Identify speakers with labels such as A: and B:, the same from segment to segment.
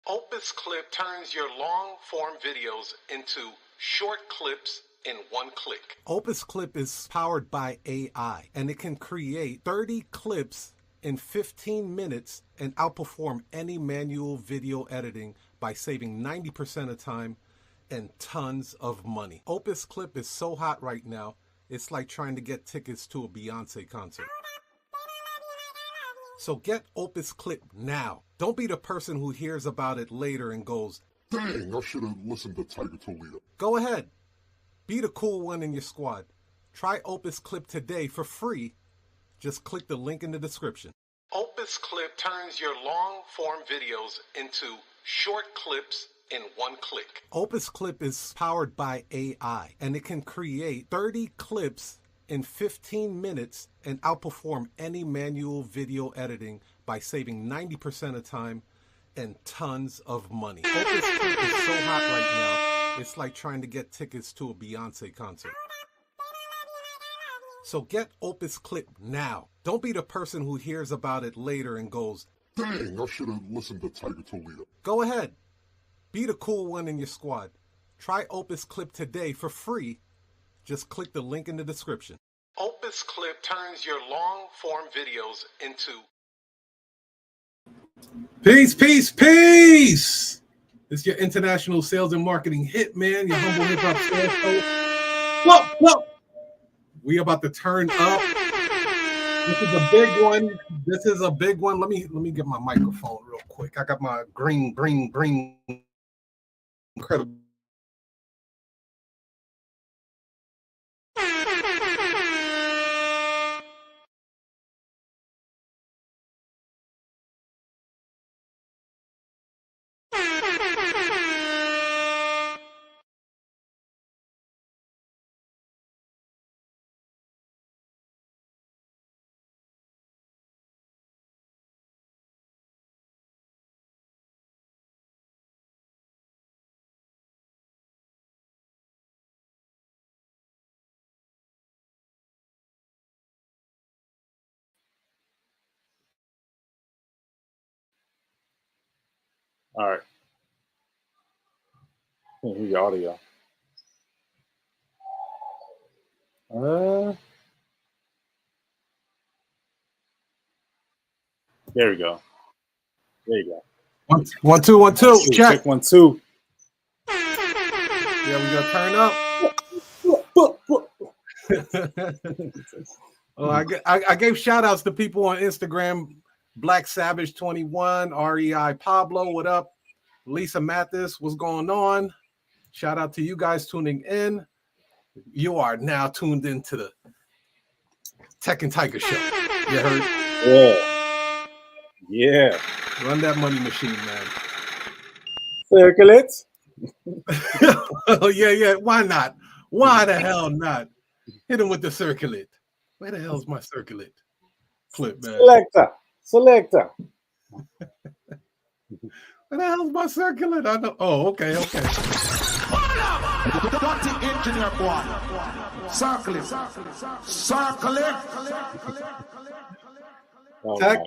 A: Opus Clip turns your long-form videos into short clips in one click. Opus Clip is powered by AI, and it can create 30 clips in 15 minutes and outperform any manual video editing by saving 90% of time and tons of money. Opus Clip is so hot right now, it's like trying to get tickets to a Beyonce concert. So get Opus Clip now. Don't be the person who hears about it later and goes,
B: "Dang, I should have listened to Tiger Toledo."
A: Go ahead. Be the cool one in your squad. Try Opus Clip today for free. Just click the link in the description. Opus Clip turns your long-form videos into short clips in one click. Opus Clip is powered by AI, and it can create 30 clips in 15 minutes and outperform any manual video editing by saving 90% of time and tons of money. Opus Clip is so hot right now, it's like trying to get tickets to a Beyonce concert. So get Opus Clip now. Don't be the person who hears about it later and goes,
B: "Dang, I should have listened to Tiger Toledo."
A: Go ahead. Be the cool one in your squad. Try Opus Clip today for free. Just click the link in the description. Opus Clip turns your long-form videos into... Peace, peace, peace! It's your international sales and marketing hitman, your humble hip-hop sales host. Whoa! We about to turn up. This is a big one. This is a big one. Let me get my microphone real quick. I got my green, incredible.
C: All right. Here's your audio. There we go. There you go.
A: One, two, 1, 2. Check.
C: 1, 2.
A: Yeah, we gonna turn up. I gave shout outs to people on Instagram. Black Savage 21, REI Pablo, what up? Lisa Mathis, what's going on? Shout out to you guys tuning in. You are now tuned into the Tech and Tiger Show. You heard?
C: Yeah.
A: Run that money machine, man.
C: Circle it.
A: Oh, yeah. Why not? Why the hell not? Hit him with the circulate. Where the hell's my circulate clip, man?
C: Selector.
A: Where the hell's my circulate? I know. Oh, okay.
D: Engineer boy. Circle it.
A: Tech.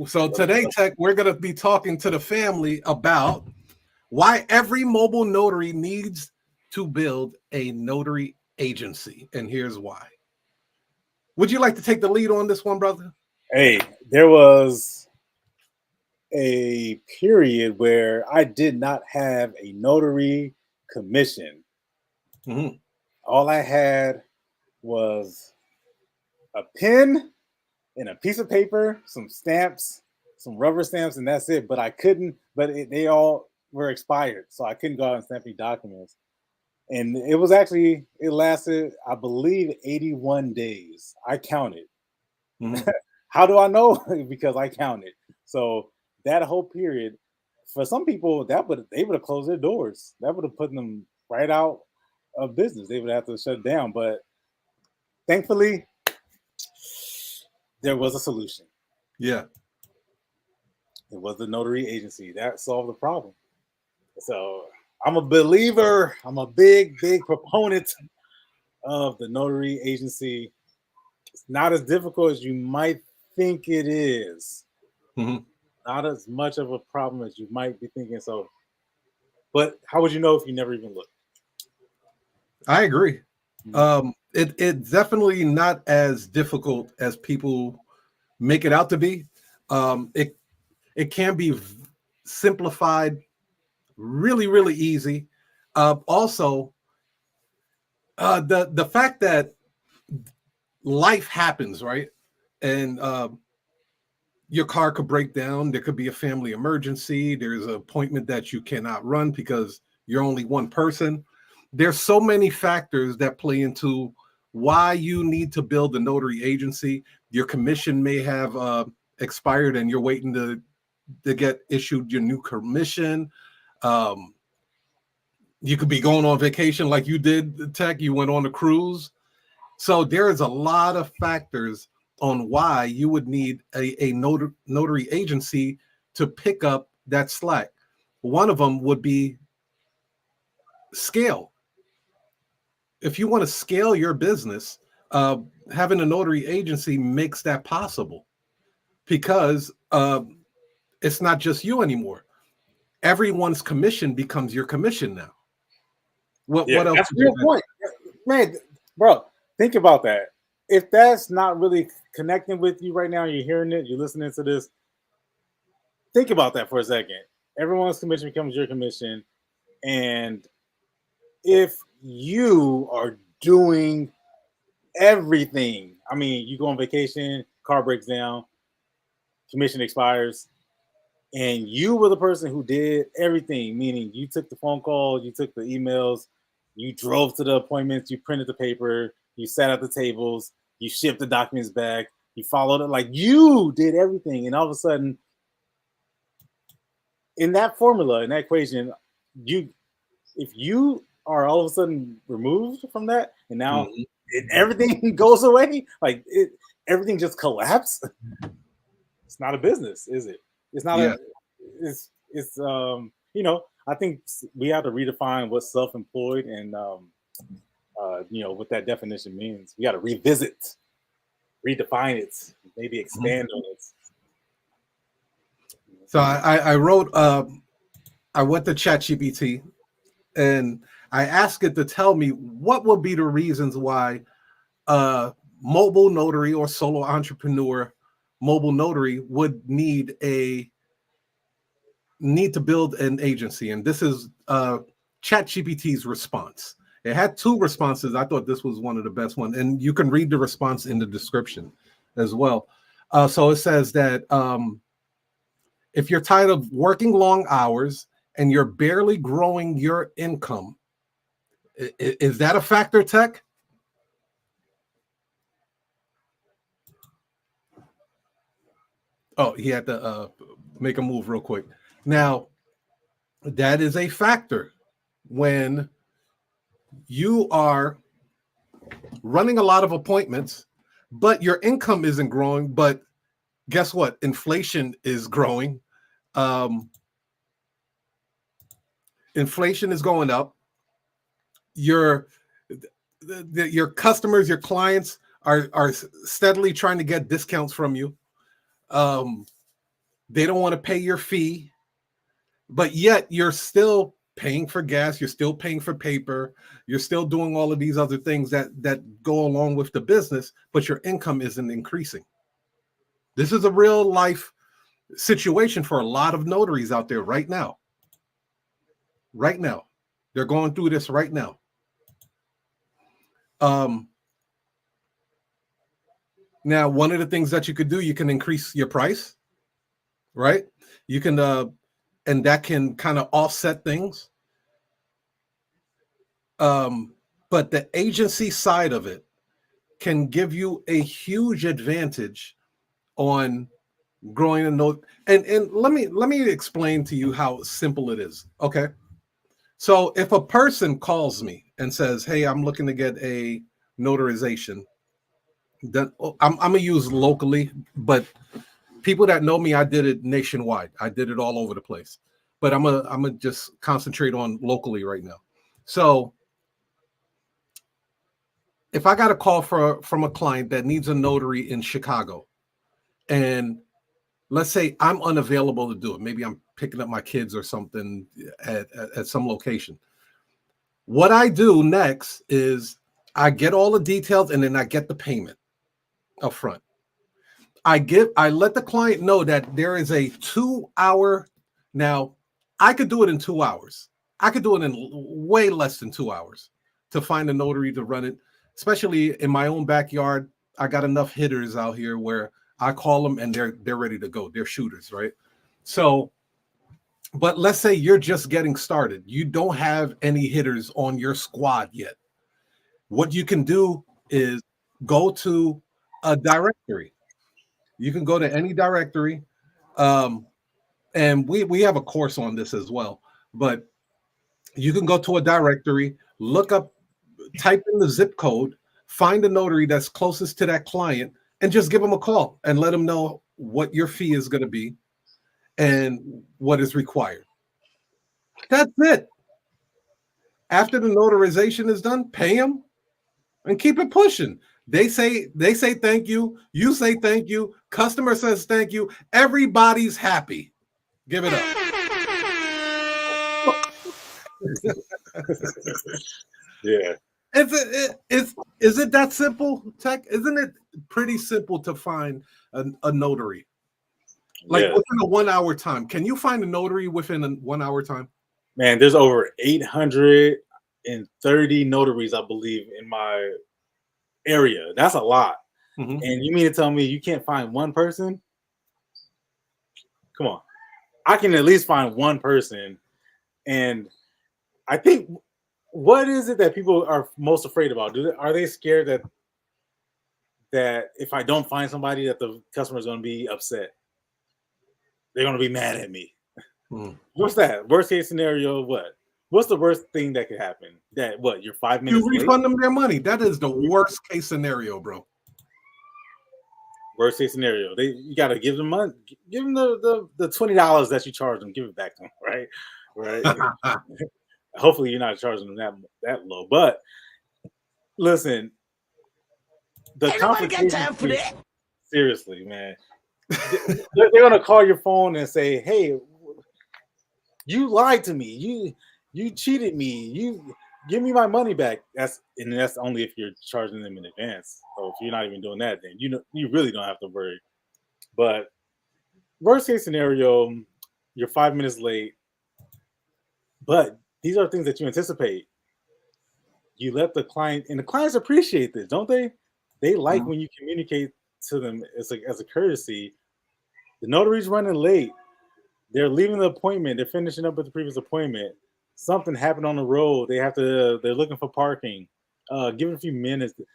A: So today, Tech, we're going to be talking to the family about why every mobile notary needs to build a notary agency. And here's why. Would you like to take the lead on this one, brother?
C: Hey, there was a period where I did not have a notary commission.
A: Mm-hmm.
C: All I had was a pen and a piece of paper, some stamps, some rubber stamps, and that's it. But I couldn't, they all were expired, so I couldn't go out and stamp any documents. And it lasted, I believe, 81 days. I counted.
A: Mm-hmm.
C: How do I know? Because I counted. So that whole period, for some people, they would have closed their doors. That would have put them right out of business. They would have to shut down. But thankfully, there was a solution.
A: Yeah.
C: It was the notary agency. That solved the problem. So I'm a believer. I'm a big proponent of the notary agency. It's not as difficult as you might think it is.
A: Mm-hmm.
C: not as much of a problem as you might be thinking. So, but how would you know if you never even looked?
A: I agree. It's definitely not as difficult as people make it out to be. It can be simplified, really, really easy. Also, the fact that life happens, right? And your car could break down. There could be a family emergency. There's an appointment that you cannot run because you're only one person. There's so many factors that play into why you need to build a notary agency. Your commission may have expired and you're waiting to get issued your new commission. You could be going on vacation like you did, Tech. You went on a cruise. So there is a lot of factors on why you would need a notary agency to pick up that slack. One of them would be scale. If you want to scale your business, having a notary agency makes that possible because it's not just you anymore. Everyone's commission becomes your commission now. What else?
C: That's a real point, man, bro. Think about that. If that's not really connecting with you right now, you're hearing it, you're listening to this. Think about that for a second. Everyone's commission becomes your commission, and if you are doing everything, I mean, you go on vacation, car breaks down, commission expires, and you were the person who did everything, meaning you took the phone call, you took the emails, you drove to the appointments, you printed the paper, you sat at the tables, you shipped the documents back, you followed it, like you did everything. And all of a sudden, in that formula, in that equation, if you are all of a sudden removed from that, and now everything goes away, like everything just collapsed. It's not a business, is it? It's not it's I think we have to redefine what self-employed and what that definition means. We got to revisit, redefine it, maybe expand on it.
A: So I wrote, I went to ChatGPT and I asked it to tell me what would be the reasons why mobile notary or solo entrepreneur mobile notary would need to build an agency. And this is ChatGPT's response. It had two responses. I thought this was one of the best ones. And you can read the response in the description as well. So it says that if you're tired of working long hours and you're barely growing your income, is that a factor, Tech? Oh, he had to make a move real quick. Now, that is a factor when you are running a lot of appointments, but your income isn't growing. But guess what? Inflation is growing. Inflation is going up. Your customers, your clients are steadily trying to get discounts from you. They don't want to pay your fee, but yet you're still paying for gas, you're still paying for paper, you're still doing all of these other things that go along with the business, but your income isn't increasing. This is a real life situation for a lot of notaries out there right now. Right now. They're going through this right now. Now, one of the things that you could do, you can increase your price, right? You can, and that can kind of offset things. But the agency side of it can give you a huge advantage on growing a note. And let me explain to you how simple it is. Okay. So if a person calls me and says, "Hey, I'm looking to get a notarization," then I'm gonna use locally, but people that know me, I did it nationwide. I did it all over the place. But I'm gonna just concentrate on locally right now. So if I got a call from a client that needs a notary in Chicago, and let's say I'm unavailable to do it. Maybe I'm picking up my kids or something at some location. What I do next is I get all the details and then I get the payment up front. I let the client know that there is a 2-hour. Now, I could do it in 2 hours. I could do it in way less than 2 hours to find a notary to run it, especially in my own backyard. I got enough hitters out here where I call them and they're ready to go. They're shooters, right? So, but let's say you're just getting started. You don't have any hitters on your squad yet. What you can do is go to a directory. You can go to any directory. And we have a course on this as well. But you can go to a directory, look up, type in the zip code, find a notary that's closest to that client, and just give them a call and let them know what your fee is going to be and what is required. That's it. After the notarization is done, pay them and keep it pushing. They say thank you. You say thank you. Customer says thank you. Everybody's happy. Give it up.
C: Yeah.
A: Is it that simple, Tech? Isn't it pretty simple to find a notary? Like within a 1 hour time. Can you find a notary within a 1 hour time?
C: Man, there's over 830 notaries, I believe, in my area. That's a lot.
A: Mm-hmm.
C: And you mean to tell me you can't find one person? Come on. I can at least find one person. And I think, what is it that people are most afraid about? Are they scared that if I don't find somebody that the customer is going to be upset? They're going to be mad at me. What's that? Worst case scenario, what? What's the worst thing that could happen? That what? You're 5 minutes
A: late? You refund them their money. That is the worst case scenario, bro.
C: Worst case scenario. You got to give them money. Give them the $20 that you charge them. Give it back to them, right? Right. Hopefully you're not charging them that low. But listen, the complication. Got time for that? Seriously, man. They're gonna call your phone and say, "Hey, you lied to me. You cheated me. You give me my money back." That's only if you're charging them in advance. So if you're not even doing that, then you really don't have to worry. But worst case scenario, you're 5 minutes late. But these are things that you anticipate. You let the client, and the clients appreciate this, don't they? They like when you communicate to them as a courtesy. The notary's running late. They're leaving the appointment. They're finishing up with the previous appointment. Something happened on the road. They're looking for parking. Give it a few minutes. As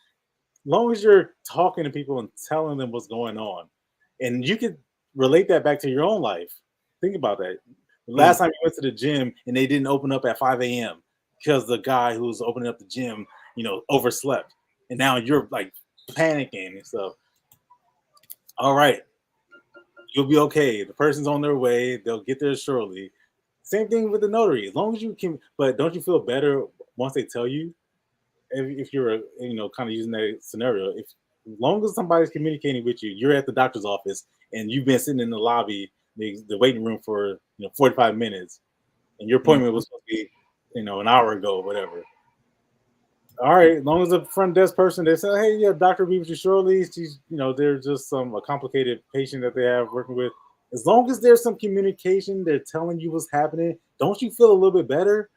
C: long as you're talking to people and telling them what's going on, and you can relate that back to your own life. Think about that. The last time you went to the gym and they didn't open up at 5 a.m. because the guy who's opening up the gym, overslept. And now you're like panicking and stuff. All right. You'll be okay. The person's on their way. They'll get there shortly. Same thing with the notary. As long as you can, but don't you feel better once they tell you? If you're, kind of using that scenario, as long as somebody's communicating with you, you're at the doctor's office and you've been sitting in the lobby, the waiting room for 45 minutes, and your appointment was supposed to be, an hour ago or whatever. All right, as long as the front desk person, they say, "Hey, yeah, doctor will be with you shortly." She's, they're just a complicated patient that they have working with. As long as there's some communication, they're telling you what's happening. Don't you feel a little bit better?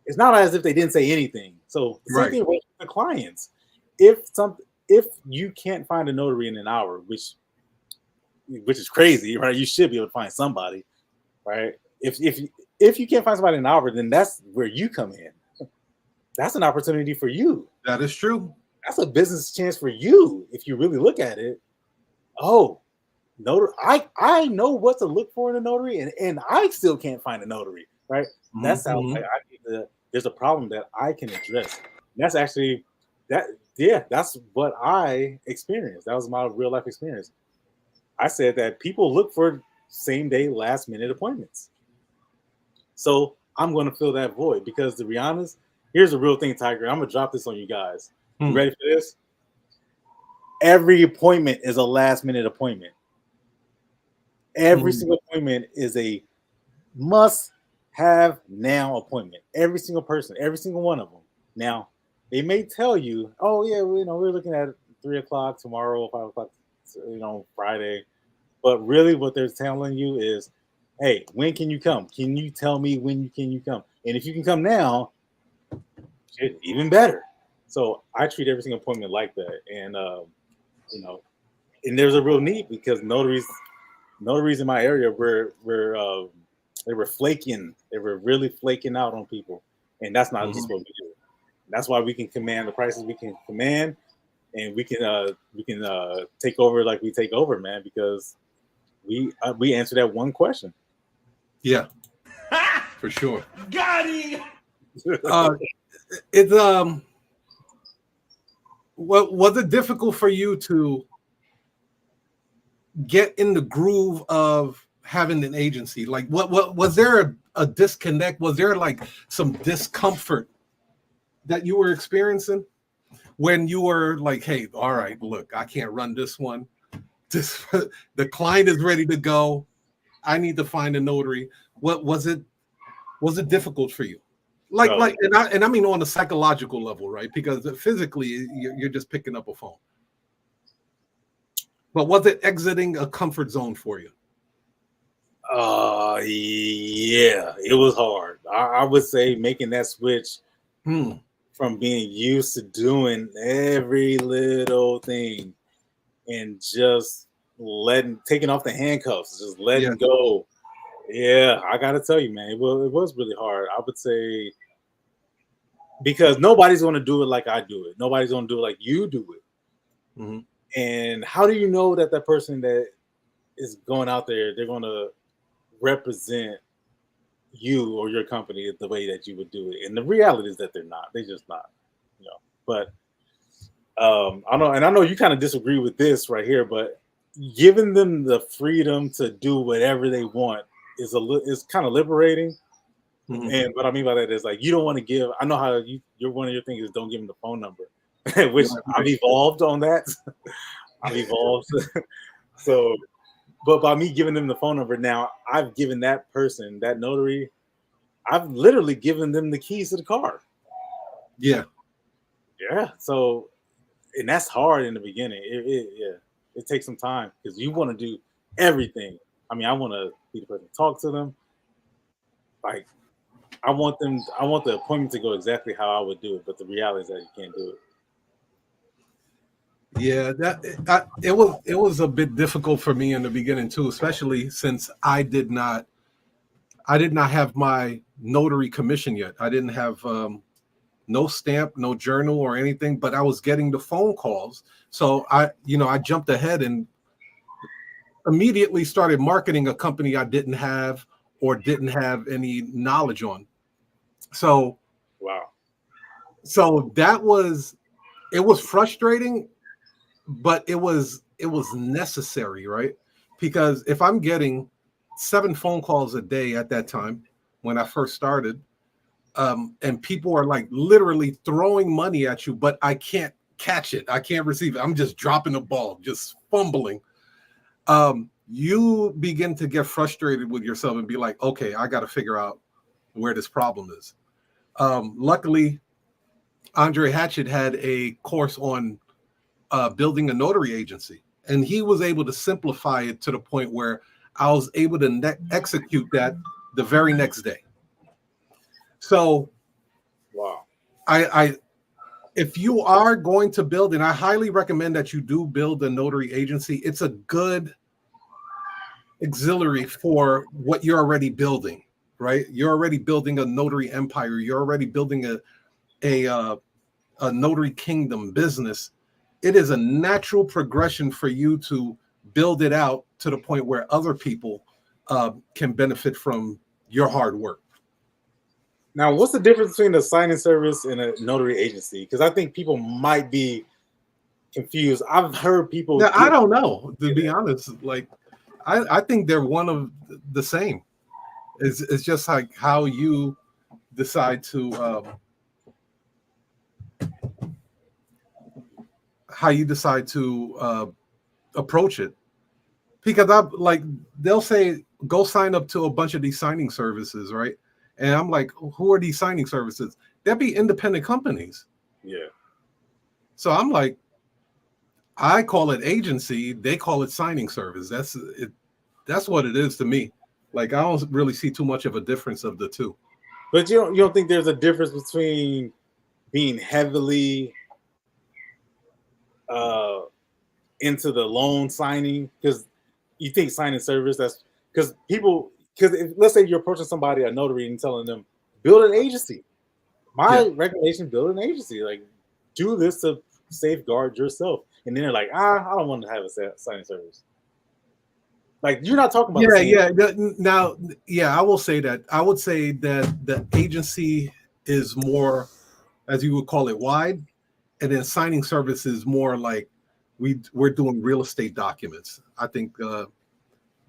C: It's not as if they didn't say anything. So same thing with the clients. If you can't find a notary in an hour, which is crazy, right? You should be able to find somebody, right? If you can't find somebody in an hour, then that's where you come in. That's an opportunity for you.
A: That is true.
C: That's a business chance for you if you really look at it. Oh, notary! I know what to look for in a notary, and I still can't find a notary, right? That sounds like there's a problem that I can address. And that's actually that's what I experienced. That was my real life experience. I said that people look for same day, last minute appointments. So I'm going to fill that void because, to be honest, here's the real thing, Tiger. I'm going to drop this on you guys. You ready for this? Every appointment is a last minute appointment. Every single appointment is a must-have now appointment. Every single person, every single one of them. Now, they may tell you, "Oh yeah, we're looking at 3 o'clock tomorrow, 5 o'clock, Friday." But really, what they're telling you is, "Hey, when can you come? Can you tell me when can you come? And if you can come now, shit, even better." So I treat every single appointment like that, and and there's a real need because notaries in my area they were flaking. They were really flaking out on people, and that's not just what we do. That's why we can command the prices we can command, and we can take over like we take over, man, because we answer that one question.
A: Yeah, for sure.
D: Got him.
A: It's what was it difficult for you to get in the groove of having an agency? Like, what was there a disconnect? Was there like some discomfort that you were experiencing when you were like, "Hey, all right, look, I can't run this one. The client is ready to go. I need to find a notary." What was it? Was it difficult for you? And I mean on a psychological level, right? Because physically, you're just picking up a phone. But was it exiting a comfort zone for you?
C: Yeah, it was hard. I would say making that switch from being used to doing every little thing and just taking off the handcuffs, just letting go. Yeah, I gotta tell you, man, it was really hard. I would say because nobody's gonna do it like I do it. Nobody's gonna do it like you do it.
A: Mm-hmm.
C: And how do you know that person that is going out there, they're gonna represent you or your company the way that you would do it? And the reality is that they're not. They're just not. But I know you kind of disagree with this right here, but giving them the freedom to do whatever they want is kind of liberating.
A: Mm-hmm.
C: And what I mean by that is like you don't want to give. I know how you're one of your things is don't give them the phone number, which I've evolved on that. I've evolved. So, but by me giving them the phone number now, I've given that person, that notary, I've literally given them the keys to the car.
A: Yeah.
C: So, and that's hard in the beginning. It takes some time because you want to do everything. I mean, I want to be the person to talk to them. Like, I want the appointment to go exactly how I would do it, but the reality is that you can't do it.
A: Yeah, it was a bit difficult for me in the beginning too, especially since I did not have my notary commission yet. I didn't have no stamp, no journal or anything, but I was getting the phone calls. So I jumped ahead and immediately started marketing a company I didn't have or didn't have any knowledge on. So
C: wow.
A: So it was frustrating, but it was necessary, right? Because if I'm getting 7 phone calls a day at that time when I first started, and people are like literally throwing money at you, but I can't catch it. I can't receive it. I'm just dropping the ball, just fumbling. You begin to get frustrated with yourself and be like, okay, I got to figure out where this problem is. Luckily, Andre Hatchett had a course on building a notary agency, and he was able to simplify it to the point where I was able to execute that the very next day. So,
C: wow.
A: If you are going to build, and I highly recommend that you do build a notary agency, it's a good auxiliary for what you're already building, right? You're already building a notary empire. You're already building a notary kingdom business. It is a natural progression for you to build it out to the point where other people can benefit from your hard work.
C: Now, what's the difference between a signing service and a notary agency? Because I think people might be confused. I've heard people.
A: Yeah, I don't know, to be honest. Like, I think they're one of the same. It's just like how you decide to approach it. because I'm like, they'll say, go sign up to a bunch of these signing services, right? And I'm like, who are these signing services? They'll be independent companies.
C: Yeah.
A: So I'm like, I call it agency, they call it signing service. That's it. That's what it is to me. Like, I don't really see too much of a difference of the two.
C: But you don't think there's a difference between being heavily into the loan signing, because you think signing service, that's because let's say you're approaching somebody, a notary, and telling them build an agency. My recommendation: build an agency. Like, do this to safeguard yourself. And then they're like, I don't want to have a signing service. Like, you're not talking about
A: Now, I will say that. I would say that the agency is more, as you would call it, wide, and then signing service is more like we're doing real estate documents. I think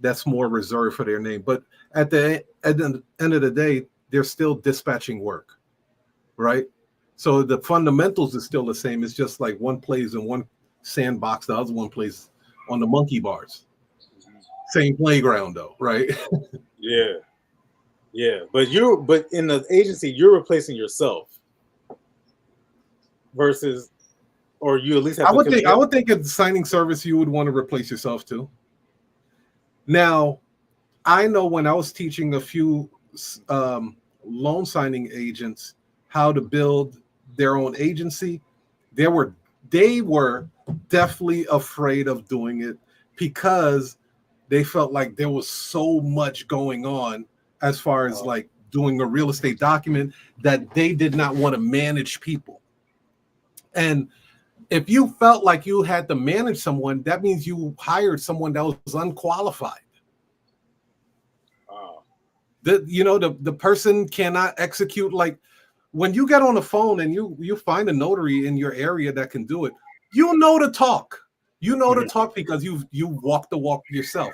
A: that's more reserved for their name. But at the end of the day, they're still dispatching work, right? So the fundamentals is still the same. It's just like one plays in one sandbox, the other one plays on the monkey bars. Same playground though, right?
C: Yeah. But in the agency, you're replacing yourself versus, or you at least have.
A: I would think at the signing service you would want to replace yourself too. Now, I know when I was teaching a few loan signing agents how to build their own agency, they were definitely afraid of doing it because they felt like there was so much going on as far as like doing a real estate document that they did not want to manage people. And if you felt like you had to manage someone, that means you hired someone that was unqualified. The person cannot execute. Like, when you get on the phone and you find a notary in your area that can do it, you know to talk. You know to talk because you walk the walk yourself.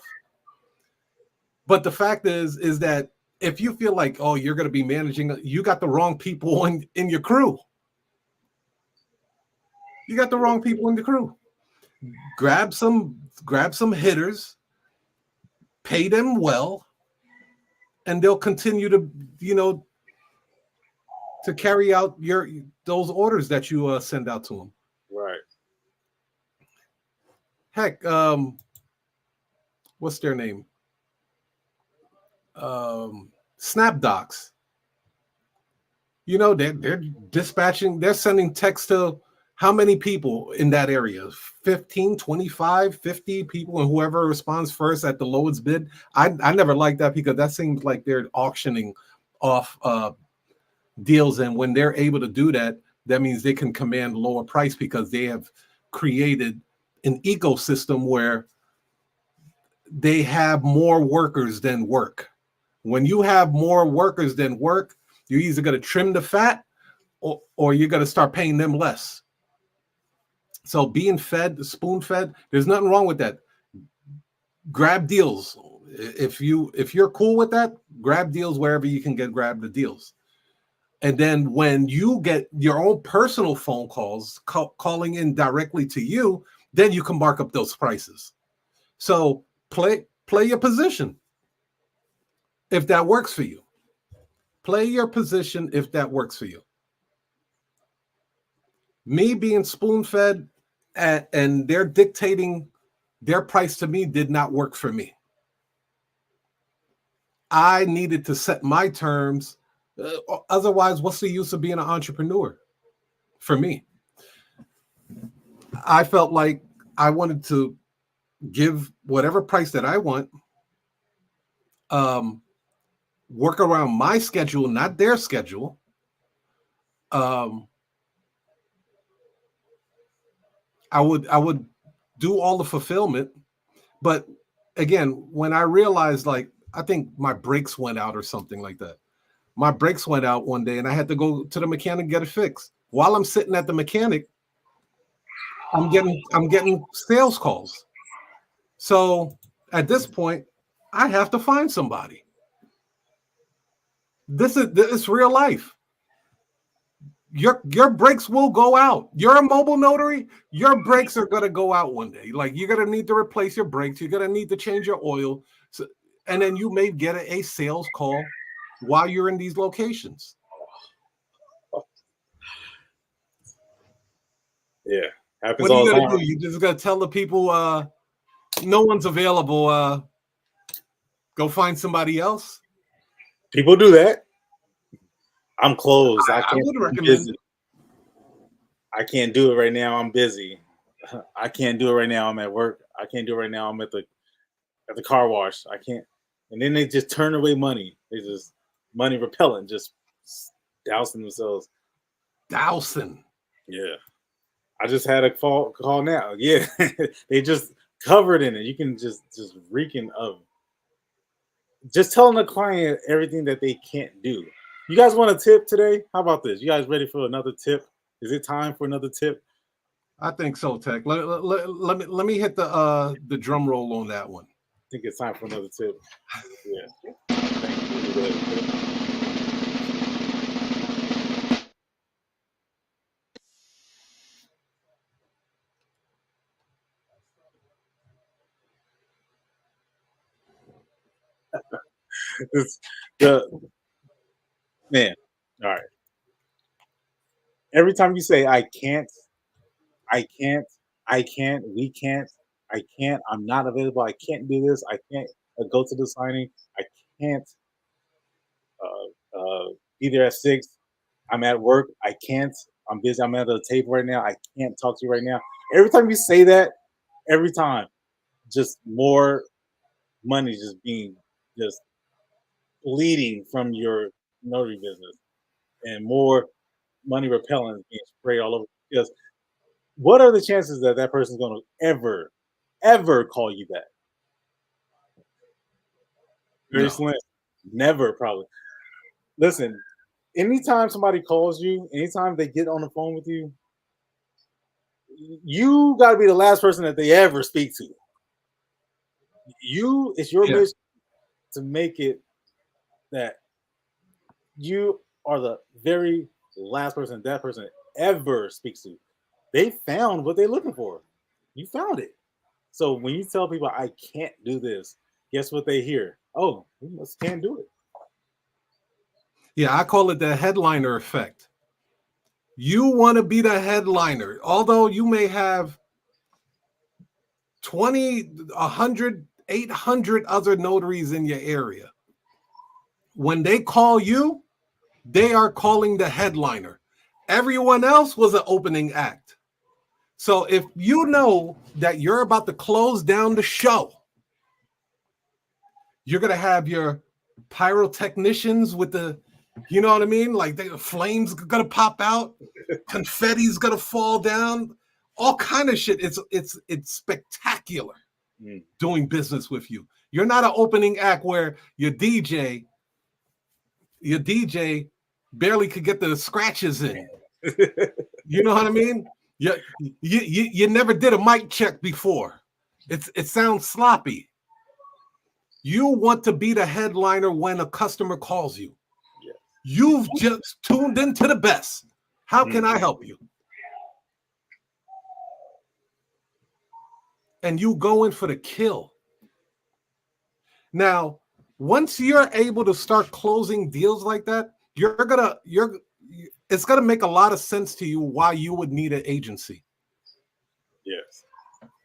A: But the fact is that if you feel like, oh, you're going to be managing, you got the wrong people in your crew. You got the wrong people in the crew. Grab some hitters, pay them well, and they'll continue to, to carry out those orders that you send out to them.
C: Right.
A: Heck, what's their name? SnapDocs. They're dispatching, they're sending text to how many people in that area? 15, 25, 50 people, and whoever responds first at the lowest bid. I never liked that because that seems like they're auctioning off deals, and when they're able to do that, that means they can command lower price because they have created an ecosystem where they have more workers than work. When you have more workers than work, you're either going to trim the fat or you're going to start paying them less. So being fed, spoon-fed, there's nothing wrong with that. Grab deals. If you're cool with that, grab deals wherever you can grab the deals. And then when you get your own personal phone calls calling in directly to you, then you can mark up those prices. So play your position if that works for you. Play your position if that works for you. Me being spoon-fed and they're dictating their price to me did not work for me. I needed to set my terms. Otherwise, what's the use of being an entrepreneur? For me, I felt like I wanted to give whatever price that I want, work around my schedule, not their schedule. I would do all the fulfillment, but again, when I realized, like, I think my brakes went out or something like that. My brakes went out one day and I had to go to the mechanic and get it fixed. While I'm sitting at the mechanic, I'm getting sales calls. So at this point, I have to find somebody. This is real life. your brakes will go out. You're a mobile notary, your brakes are gonna go out one day. Like you're gonna need to replace your brakes, you're gonna need to change your oil. So, and then you may get a sales call while you're in these locations.
C: Yeah, happens
A: What are
C: all
A: you
C: the
A: gonna
C: time.
A: do? You just gotta tell the people no one's available. Go find somebody else.
C: People do that. I'm closed. I
A: I
C: can't.
A: would
C: I'm
A: recommend
C: busy.
A: it.
C: I can't do it right now. I'm busy. I can't do it right now. I'm at work. I can't do it right now. I'm at the car wash. I can't. And then they just turn away money. They just money repellent, just dousing themselves.
A: Dousing.
C: Yeah. I just had a call now. Yeah. They just covered in it. You can just reeking of just telling the client everything that they can't do. You guys want a tip today? How about this? You guys ready for another tip? Is it time for another tip?
A: I think so, Tech. Let me hit the drum roll on that one.
C: I think it's time for another tip. Yeah. Thank you. It's the man. All right. Every time you say I can't, I can't, I can't, we can't, I can't, I'm not available, I can't do this, I can't go to the signing, I can't be there at 6, I'm at work, I can't, I'm busy, I'm at the table right now, I can't talk to you right now. Every time you say that, every time, just more money just being just bleeding from your notary business and more money repellent being sprayed all over. Because what are the chances that that person's going to ever call you back? Very
A: No.
C: slim. Never, probably. Listen, anytime somebody calls you, anytime they get on the phone with you, you got to be the last person that they ever speak to. It's your
A: Yeah.
C: mission to make it that you are the very last person that person ever speaks to. They found what they're looking for. You found it. So when you tell people I can't do this, guess what they hear? Oh, we must can't do it.
A: Yeah, I call it the headliner effect. You want to be the headliner, although you may have 20, 100, 800 other notaries in your area. When they call you, they are calling the headliner. Everyone else was an opening act. So if you know that you're about to close down the show, you're going to have your pyrotechnicians with the, you know what I mean? Like the flames going to pop out, confetti's going to fall down, all kind of shit. It's spectacular doing business with you. You're not an opening act where your DJ barely could get the scratches in. You know what I mean? You never did a mic check before. It sounds sloppy. You want to be the headliner when a customer calls you.
C: Yeah.
A: You've just tuned into the best. How can I help you? And you go in for the kill. Now, once you're able to start closing deals like that, it's gonna make a lot of sense to you why you would need an agency.
C: Yes.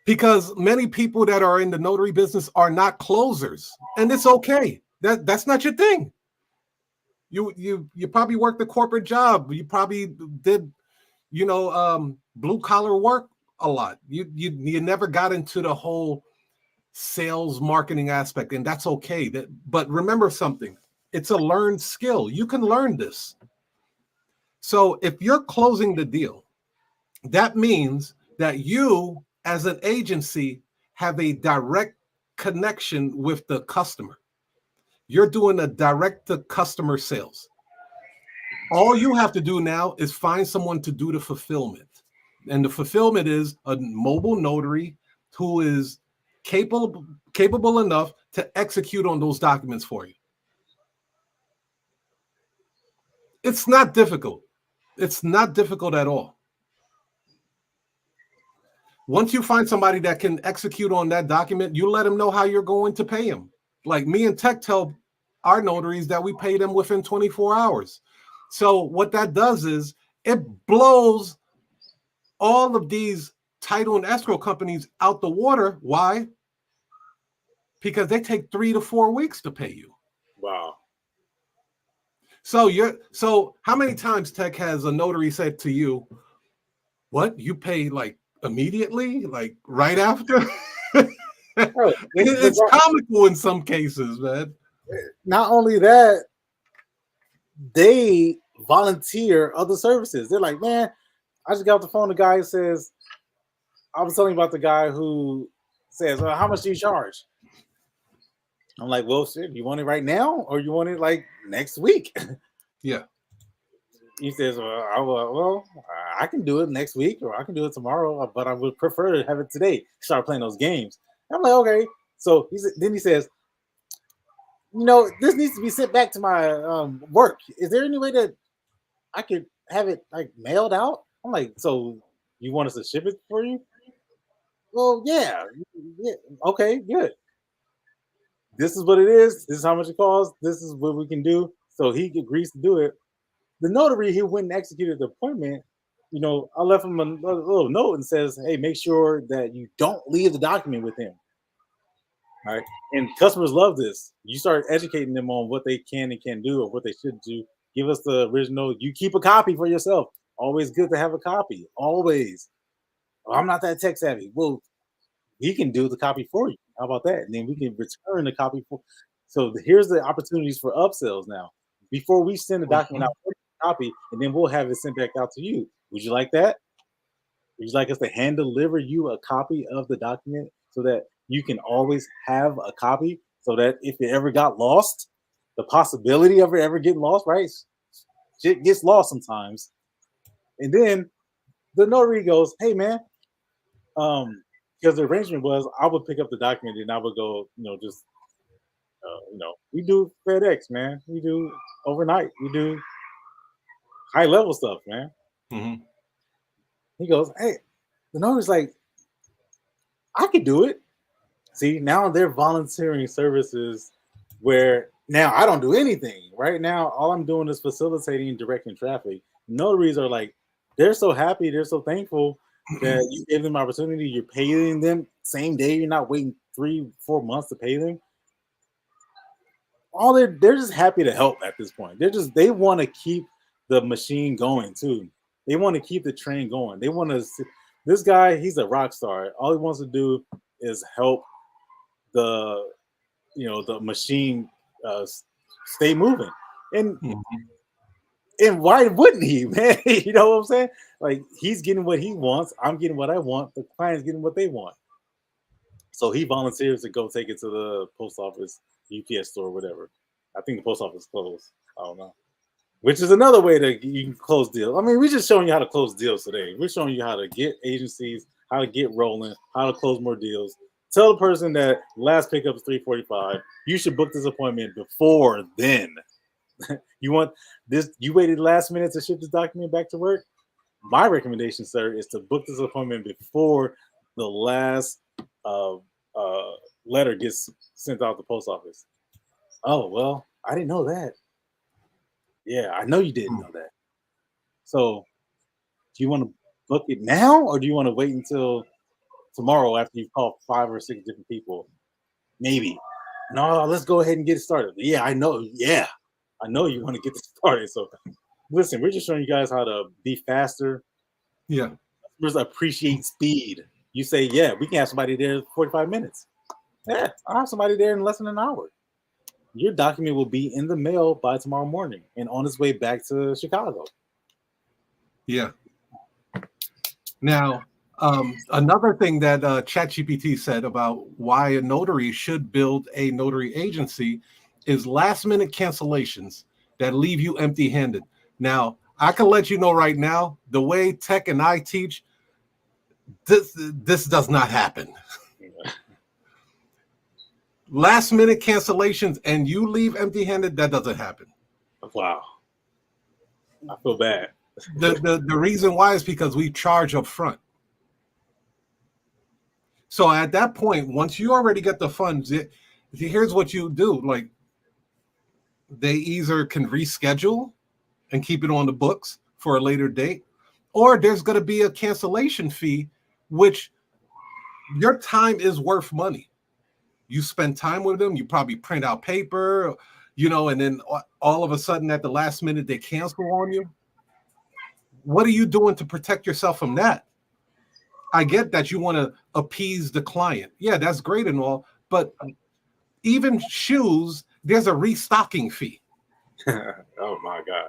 A: Because many people that are in the notary business are not closers, and it's okay. That's not your thing. You probably worked a corporate job. You probably did, blue collar work a lot. You never got into the whole sales marketing aspect, and that's okay. But remember something: it's a learned skill. You can learn this. So if you're closing the deal, that means that you, as an agency, have a direct connection with the customer. You're doing a direct to customer sales. All you have to do now is find someone to do the fulfillment. And the fulfillment is a mobile notary who is capable enough to execute on those documents for you. It's not difficult. It's not difficult at all. Once you find somebody that can execute on that document, you let them know how you're going to pay them. Like me and Tech tell our notaries that we pay them within 24 hours. So what that does is it blows all of these title and escrow companies out the water. Why? Because they take 3 to 4 weeks to pay you.
C: Wow.
A: So how many times, Tech, has a notary said to you, what, you pay like immediately, like right after?
C: Bro,
A: It's comical in some cases, man.
C: Not only that, they volunteer other services. They're like, man, I just got off the phone. The guy says, I was telling you about the guy who says, well, how much do you charge? I'm like, well, shit, you want it right now or you want it like next week?
A: Yeah.
C: He says, well, I can do it next week or I can do it tomorrow, but I would prefer to have it today. Start playing those games. I'm like, okay. So then he says, you know, this needs to be sent back to my work. Is there any way that I could have it like mailed out? I'm like, so you want us to ship it for you? Well, yeah. Okay, good. This is what it is. This is how much it costs. This is what we can do. So he agrees to do it. The notary, he went and executed the appointment. You know, I left him a little note and says, hey, make sure that you don't leave the document with him. All right. And customers love this. You start educating them on what they can and can't do or what they should do. Give us the original. You keep a copy for yourself. Always good to have a copy. Always. Oh, I'm not that tech savvy. Well, he can do the copy for you. How about that? And then we can return the copy for. So here's the opportunities for upsells now. Before we send the document out, copy, and then we'll have it sent back out to you. Would you like that? Would you like us to hand deliver you a copy of the document so that you can always have a copy so that if it ever got lost, the possibility of it ever getting lost, right? Shit gets lost sometimes. And then the notary goes, hey man, because the arrangement was I would pick up the document and I would go, just, we do FedEx, man. We do overnight. We do high level stuff, man.
A: Mm-hmm.
C: He goes, hey, the notary's like, I could do it. See, now they're volunteering services where now I don't do anything. Right now, all I'm doing is facilitating and directing traffic. Notaries are like, they're so happy, they're so thankful that you gave them opportunity. You're paying them same day. You're not waiting 3-4 months to pay them. They're just happy to help at this point. They want to keep the machine going too. They want to keep the train going. They want to. This guy, he's a rock star. All he wants to do is help the machine stay moving. And and why wouldn't he, man? You know what I'm saying? Like, he's getting what he wants. I'm getting what I want. The client's getting what they want. So he volunteers to go take it to the post office, UPS store, whatever. I think the post office is closed. I don't know. Which is another way that you can close deals. I mean, we're just showing you how to close deals today. We're showing you how to get agencies, how to get rolling, how to close more deals. Tell the person that last pickup is 3:45. You should book this appointment before then. You want this? You waited last minute to ship this document back to work? My recommendation, sir, is to book this appointment before the last letter gets sent out the post office. Oh, well, I didn't know that. Yeah, I know you didn't know that. So, do you want to book it now, or do you want to wait until tomorrow after you've called 5 or 6 different people? Maybe. No, let's go ahead and get it started. Yeah, I know. Yeah, I know you want to get this started. So, listen, we're just showing you guys how to be faster.
A: Yeah.
C: Customers appreciate speed. You say, yeah, we can have somebody there in 45 minutes. Yeah, I'll have somebody there in less than an hour. Your document will be in the mail by tomorrow morning and on its way back to Chicago.
A: Yeah. Now, another thing that ChatGPT said about why a notary should build a notary agency is last-minute cancellations that leave you empty-handed. Now, I can let you know right now, the way Tech and I teach, this does not happen. Last-minute cancellations and you leave empty-handed, that doesn't happen.
C: Wow. I feel bad.
A: The reason why is because we charge up front. So at that point, once you already get the funds, here's what you do. Like, they either can reschedule and keep it on the books for a later date, or there's going to be a cancellation fee, which your time is worth money. You spend time with them, you probably print out paper, and then all of a sudden at the last minute, they cancel on you. What are you doing to protect yourself from that? I get that you want to appease the client. Yeah, that's great and all, but even shoes, there's a restocking fee.
C: Oh my God.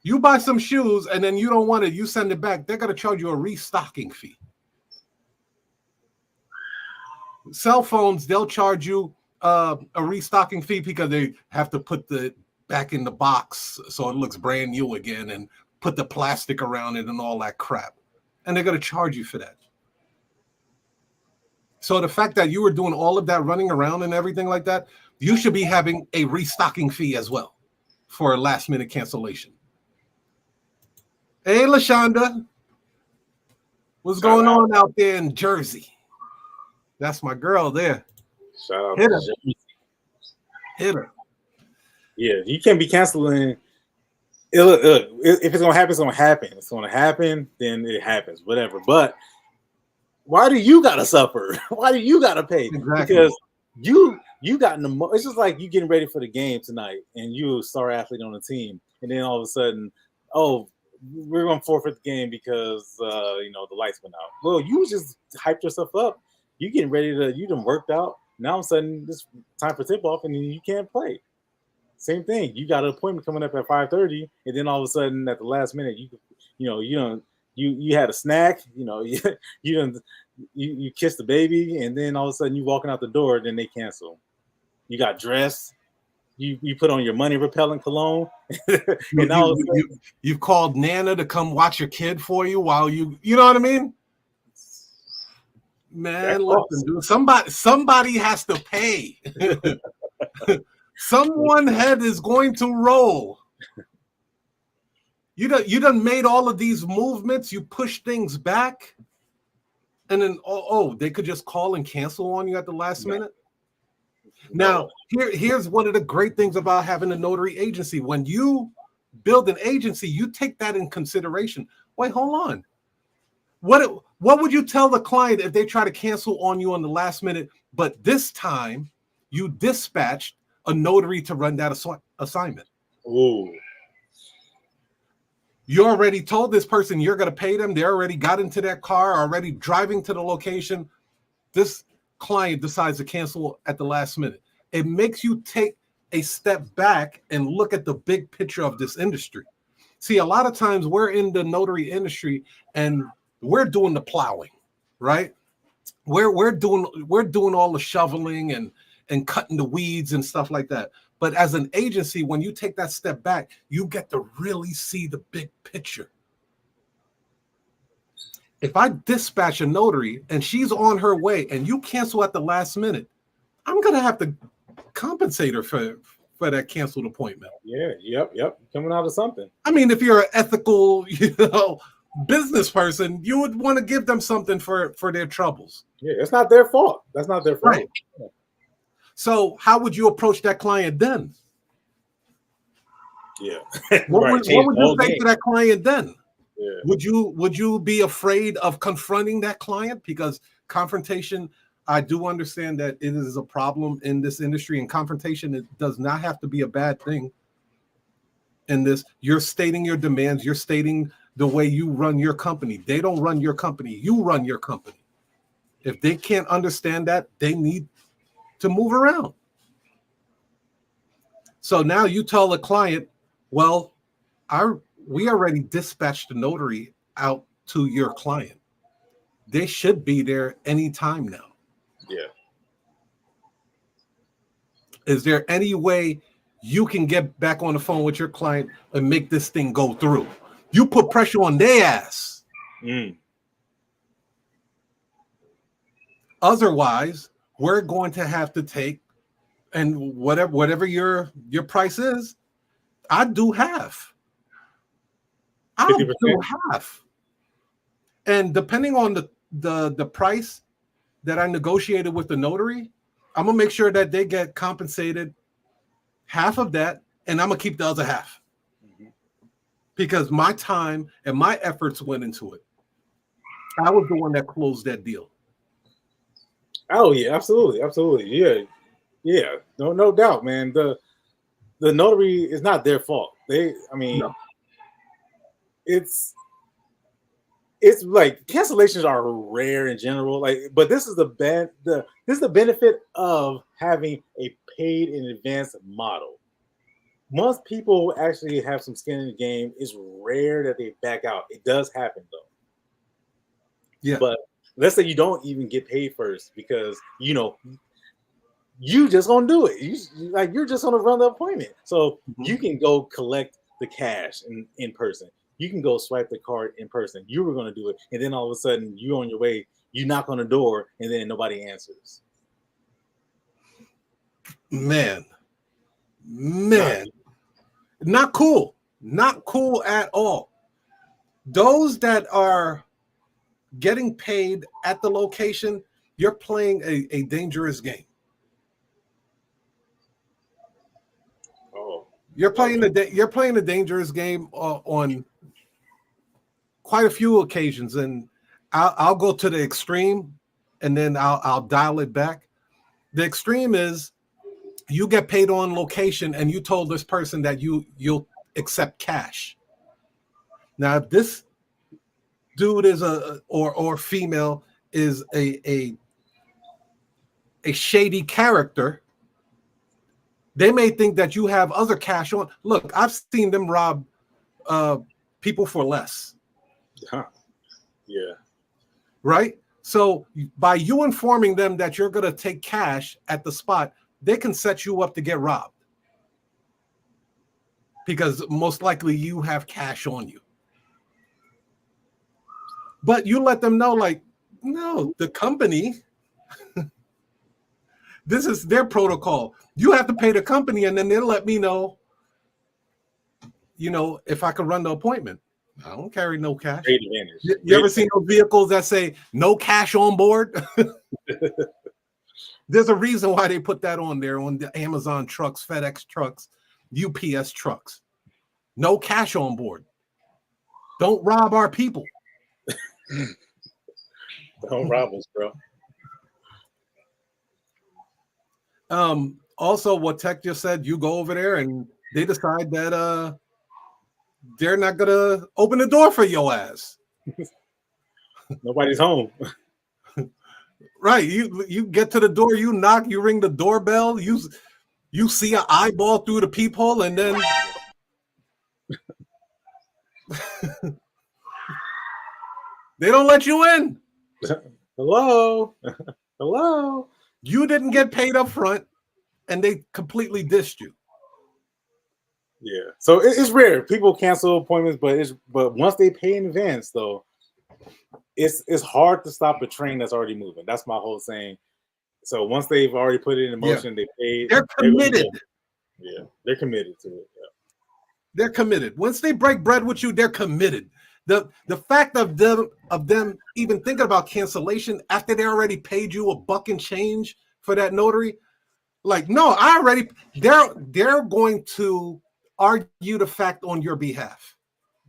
A: You buy some shoes and then you don't want it, you send it back, they're going to charge you a restocking fee. Cell phones, they'll charge you a restocking fee because they have to put the back in the box so it looks brand new again and put the plastic around it and all that crap. And they're going to charge you for that. So the fact that you were doing all of that running around and everything like that, you should be having a restocking fee as well for a last minute cancellation. Hey, LaShonda. What's going on out there in Jersey? That's my girl there.
C: Shout out
A: Hit
C: to
A: her.
C: Jersey.
A: Hit her.
C: Yeah, you can't be canceling. Look, if it's gonna happen, it's gonna happen. It's gonna happen, then it happens, whatever. But why do you gotta suffer? Why do you gotta pay?
A: Exactly.
C: Because you got in the. It's just like you getting ready for the game tonight, and you a star athlete on the team, and then all of a sudden, oh, we're gonna forfeit the game because the lights went out. Well, you just hyped yourself up. You getting ready to. You done worked out. Now all of a sudden, it's time for tip off, and then you can't play. Same thing. You got an appointment coming up at 5:30, and then all of a sudden, at the last minute, you had a snack. You kissed the baby, and then all of a sudden, you walking out the door. Then they cancel. You got dressed. You put on your money repellent cologne. And
A: you've called Nana to come watch your kid for you while you know what I mean? Man, listen, dude. Somebody has to pay. Someone head is going to roll. You done made all of these movements. You push things back, and then they could just call and cancel on you at the last minute. Now, here's one of the great things about having a notary agency. When you build an agency, you take that in consideration. Wait, hold on. What would you tell the client if they try to cancel on you on the last minute, but this time you dispatched a notary to run that assignment?
C: Ooh.
A: You already told this person you're going to pay them. They already got into their car, already driving to the location. This client decides to cancel at the last minute. It makes you take a step back and look at the big picture of this industry. See, a lot of times we're in the notary industry and we're doing the plowing, right? We're doing all the shoveling and cutting the weeds and stuff like that. But as an agency, when you take that step back, you get to really see the big picture. If I dispatch a notary and she's on her way and you cancel at the last minute, I'm going to have to compensate her for that canceled appointment.
C: Yeah, yep. Coming out of something.
A: I mean, if you're an ethical, business person, you would want to give them something for their troubles.
C: Yeah, it's not their fault. That's not their fault.
A: Right. So how would you approach that client then?
C: Yeah.
A: What would you say to that client then?
C: Yeah.
A: Would you be afraid of confronting that client? Because confrontation, I do understand that it is a problem in this industry, and confrontation, it does not have to be a bad thing. In this, you're stating your demands, you're stating the way you run your company. They don't run your company, you run your company. If they can't understand that, they need to move around. So now you tell a client, well, we already dispatched the notary out to your client. They should be there anytime now.
C: Yeah.
A: Is there any way you can get back on the phone with your client and make this thing go through? You put pressure on their ass. Otherwise, we're going to have to take, and whatever your price is, I do half. I'll
C: 50%?
A: do half. And depending on the price that I negotiated with the notary, I'm gonna make sure that they get compensated half of that, and I'm gonna keep the other half. Because my time and my efforts went into it. I was the one that closed that deal.
C: Oh yeah, absolutely. Yeah. No doubt, man. The notary is not their fault.
A: No.
C: It's like cancellations are rare in general. Like, but this is the benefit of having a paid in advance model. Once people actually have some skin in the game, it's rare that they back out. It does happen though.
A: Yeah.
C: But let's say you don't even get paid first because you just gonna do it. You're just gonna run the appointment. So you can go collect the cash in person. You can go swipe the card in person. You were gonna do it, and then all of a sudden you're on your way. You knock on the door, and then nobody answers.
A: Man, not cool. Not cool at all. Those that are getting paid at the location, you're playing a dangerous game.
C: Oh,
A: you're playing a dangerous game on quite a few occasions, and I'll go to the extreme, and then I'll dial it back. The extreme is you get paid on location, and you told this person that you'll accept cash. Now, if this dude is or female is a shady character, they may think that you have other cash on. Look, I've seen them rob people for less.
C: Huh. Yeah.
A: Right? So by you informing them that you're going to take cash at the spot, they can set you up to get robbed. Because most likely you have cash on you. But you let them know, like, no, the company, this is their protocol. You have to pay the company, and then they'll let me know, if I can run the appointment. I don't carry no cash.
C: Great advantage.
A: You ever seen those vehicles that say no cash on board? There's a reason why they put that on there on the Amazon trucks, FedEx trucks, UPS trucks. No cash on board. Don't rob our people.
C: Don't rob us, bro.
A: Also, what Tech just said, you go over there and they decide that they're not gonna open the door for your ass.
C: Nobody's home.
A: Right. You get to the door, you knock, you ring the doorbell, you see an eyeball through the peephole, and then they don't let you in.
C: Hello.
A: You didn't get paid up front, and they completely dissed you.
C: Yeah. So it's rare. People cancel appointments, but once they pay in advance, though, it's hard to stop a train that's already moving. That's my whole saying. So once they've already put it in motion, they pay.
A: They're committed.
C: Yeah, they're committed to it. Yeah.
A: They're committed. Once they break bread with you, they're committed. The fact of them even thinking about cancellation after they already paid you $1 and change for that notary, like, no, they're going to argue the fact on your behalf.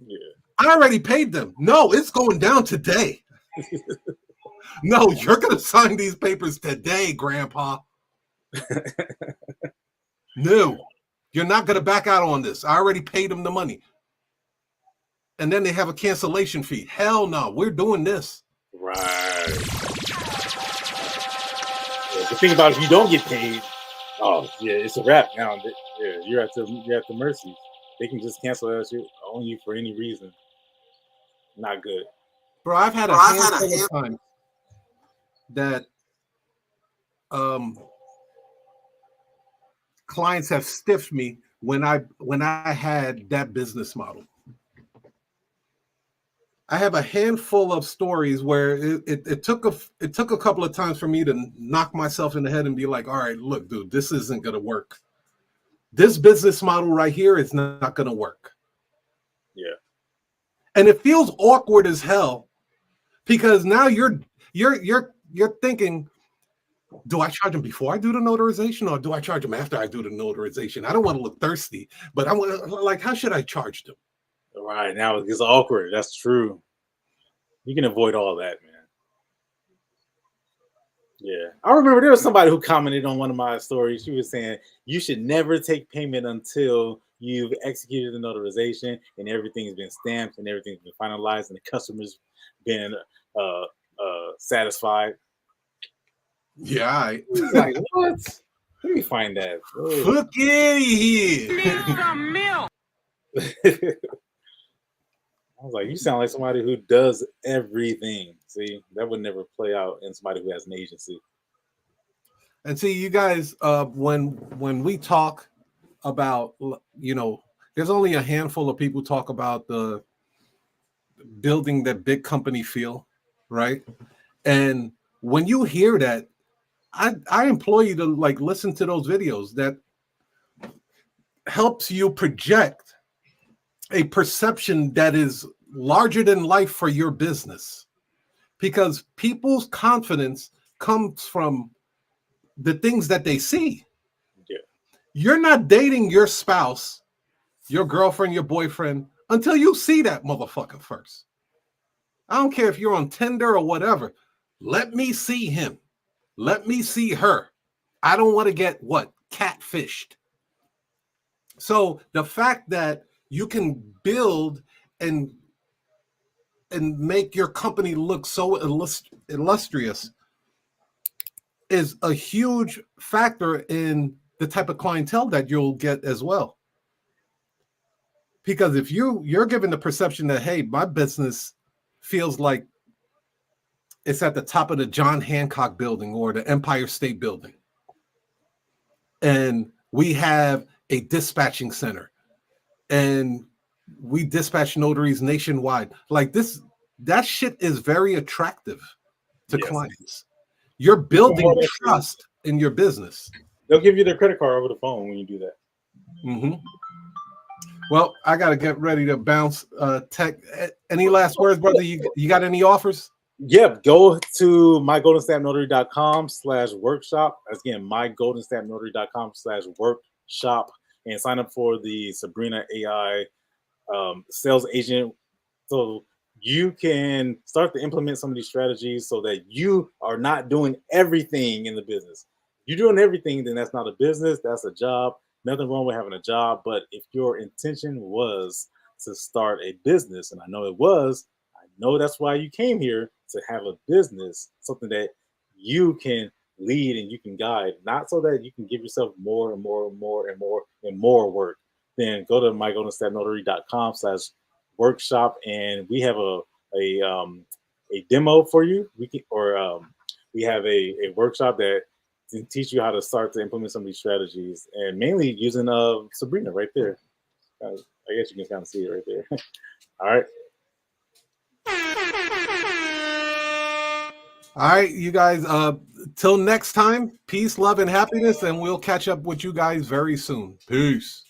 C: Yeah.
A: I already paid them. No, it's going down today. No, you're going to sign these papers today, Grandpa. No, you're not going to back out on this. I already paid them the money. And then they have a cancellation fee. Hell no, we're doing this.
C: Right. Yeah, the thing about if you don't get paid, oh yeah, it's a wrap now. Yeah, you're at the mercy. They can just cancel on you for any reason. Not good.
A: Bro, I've had a handful of times that clients have stiffed me when I had that business model. I have a handful of stories where it took a couple of times for me to knock myself in the head and be like, all right, look, dude, this isn't going to work. This business model right here is not going to work.
C: Yeah.
A: And it feels awkward as hell because now you're thinking, do I charge them before I do the notarization or do I charge them after I do the notarization? I don't want to look thirsty, but I want to, like, how should I charge them?
C: Right, now it gets awkward. That's true. You can avoid all that, man. Yeah. I remember there was somebody who commented on one of my stories. She was saying you should never take payment until you've executed the notarization and everything's been stamped and everything's been finalized and the customer's been satisfied.
A: Yeah.
C: Like, what? Let me find that.
A: Fuck out of here.
C: I was like, you sound like somebody who does everything. See, that would never play out in somebody who has an agency.
A: And see, you guys, when we talk about, you know, there's only a handful of people talk about the building that big company feel, right? And when you hear that, I implore you to like listen to those videos. That helps you project a perception that is larger than life for your business, because people's confidence comes from the things that they see.
C: Yeah.
A: You're not dating your spouse, your girlfriend, your boyfriend until you see that motherfucker first. I don't care if you're on Tinder or whatever. Let me see him. Let me see her. I don't want to get catfished. So the fact that you can build and make your company look so illustrious is a huge factor in the type of clientele that you'll get as well. Because if you're given the perception that, hey, my business feels like it's at the top of the John Hancock building or the Empire State Building, and we have a dispatching center and we dispatch notaries nationwide, like this, that shit is very attractive to clients. You're building trust in your business.
C: They'll give you their credit card over the phone when you do that.
A: Mm-hmm. Well, I got to get ready to bounce. Tech, any last words, brother? You got any offers?
C: Yep. Go to mygoldenstampnotary.com/workshop. That's again, mygoldenstampnotary.com/workshop, and sign up for the Sabrina AI sales agent. So you can start to implement some of these strategies so that you are not doing everything in the business. If you're doing everything, then that's not a business, that's a job. Nothing wrong with having a job, but if your intention was to start a business, and I know it was, I know that's why you came here, to have a business, something that you can lead and you can guide, not so that you can give yourself more and more and more and more and more work. Then go to mygoldenstampnotary.com/workshop, and we have a demo for you. We have a workshop that can teach you how to start to implement some of these strategies, and mainly using Sabrina right there. I guess you can kind of see it right there. All right.
A: All right, you guys, till next time, peace, love, and happiness, and we'll catch up with you guys very soon. Peace.